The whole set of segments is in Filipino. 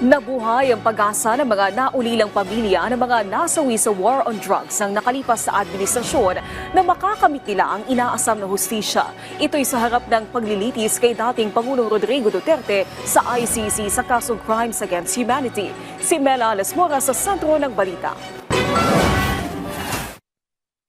Nabuhay ang pag-asa ng mga naulilang pamilya ng mga nasawi sa war on drugs ng nakalipas sa administrasyon na makakamit nila ang inaasam na hustisya. Ito'y sa harap ng paglilitis kay dating Pangulong Rodrigo Duterte sa ICC sa kasong Crimes Against Humanity. Si Mela Lesmora sa sentro ng balita.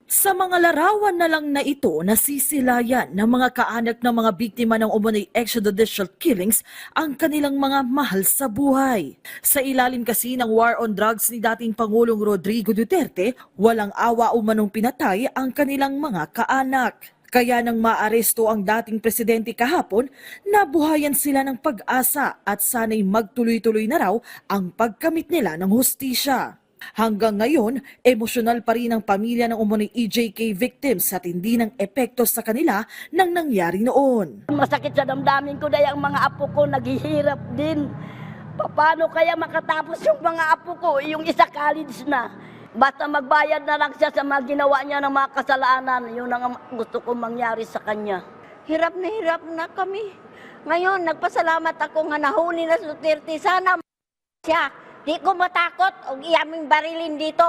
Sa mga larawan na lang na ito, nasisilayan ng mga kaanak ng mga biktima ng umunoy extrajudicial killings ang kanilang mga mahal sa buhay. Sa ilalim kasi ng war on drugs ni dating Pangulong Rodrigo Duterte, walang awa o manong pinatay ang kanilang mga kaanak. Kaya nang maaresto ang dating presidente kahapon, nabuhayan sila ng pag-asa at sana'y magtuloy-tuloy na raw ang pagkamit nila ng hustisya. Hanggang ngayon, emosyonal pa rin ang pamilya ng umunoy EJK victims sa tindi ng epekto sa kanila ng nangyari noon. Masakit sa damdamin ko dahil ang mga apo ko naghihirap din. Paano kaya makatapos yung mga apo ko, yung isa college na? Basta magbayad na lang siya sa mga ginawa niya ng mga kasalanan, yun ang gusto ko mangyari sa kanya. Hirap na kami. Ngayon, nagpasalamat ako nga nahuli na si Duterte. Sana siya. Di ko matakot o iyaming barilin dito.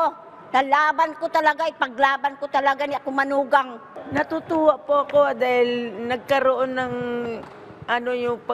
Lalaban ko talaga, ipaglaban ko talaga ni ako manugang. Natutuwa po ako dahil nagkaroon ng yung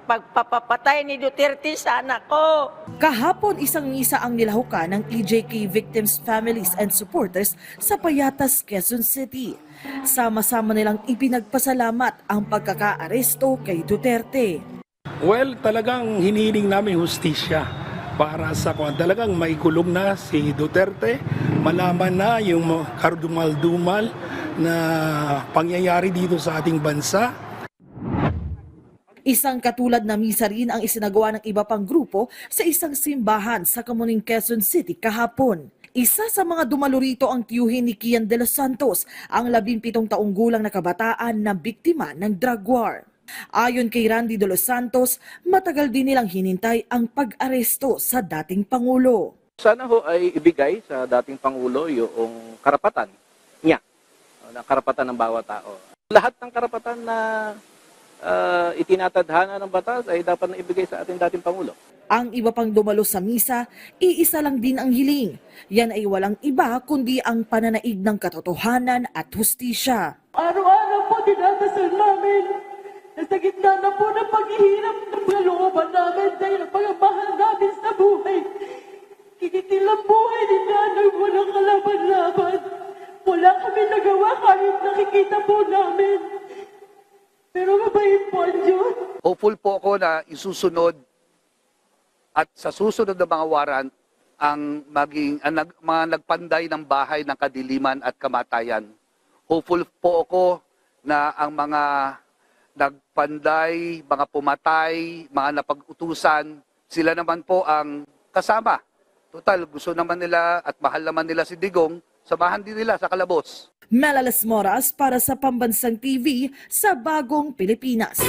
pagpapatay ni Duterte sa anak ko. Kahapon isang misa ang nilahukan ng EJK victims, families and supporters sa Payatas, Quezon City. Sama-sama nilang ipinagpasalamat ang pagkakaaresto kay Duterte. Well, talagang hinihiling namin hustisya para sa talagang maikulong na si Duterte, malaman na yung karudumal-dumal na pangyayari dito sa ating bansa. Isang katulad na misa rin ang isinagawa ng iba pang grupo sa isang simbahan sa Kamuning, Quezon City kahapon. Isa sa mga dumalo rito ang tiyuhin ni Kian de los Santos, ang 17 taong gulang na kabataan na biktima ng drug war. Ayon kay Randy de los Santos, matagal din nilang hinintay ang pag-aresto sa dating Pangulo. Sana ho ay ibigay sa dating Pangulo yung karapatan niya, na karapatan ng bawat tao. Lahat ng karapatan na itinatadhana ng batas ay dapat na ibigay sa ating dating Pangulo. Ang iba pang dumalo sa misa, iisa lang din ang hiling. Yan ay walang iba kundi ang pananaig ng katotohanan at hustisya. Araw-araw po dinadasal namin. Nasa gitna na po ng paghihirap ng kalooban namin dahil ang pagmamahal namin sa buhay. Kikitil ang buhay ni nanay, walang kalaban-laban. Wala kami nagawa kahit nakikita po namin. Pero mabait po ang Diyos. Hopeful po ako na isusunod at sa susunod na mga warrant ang mga nagpanday ng bahay ng kadiliman at kamatayan. Hopeful po ako na ang mga nagpanday, mga pumatay, mga napag-utusan, sila naman po ang kasama. Total, gusto naman nila at mahal naman nila si Digong, samahan din nila sa kalabos. Mela Lesmora para sa Pambansang TV sa Bagong Pilipinas.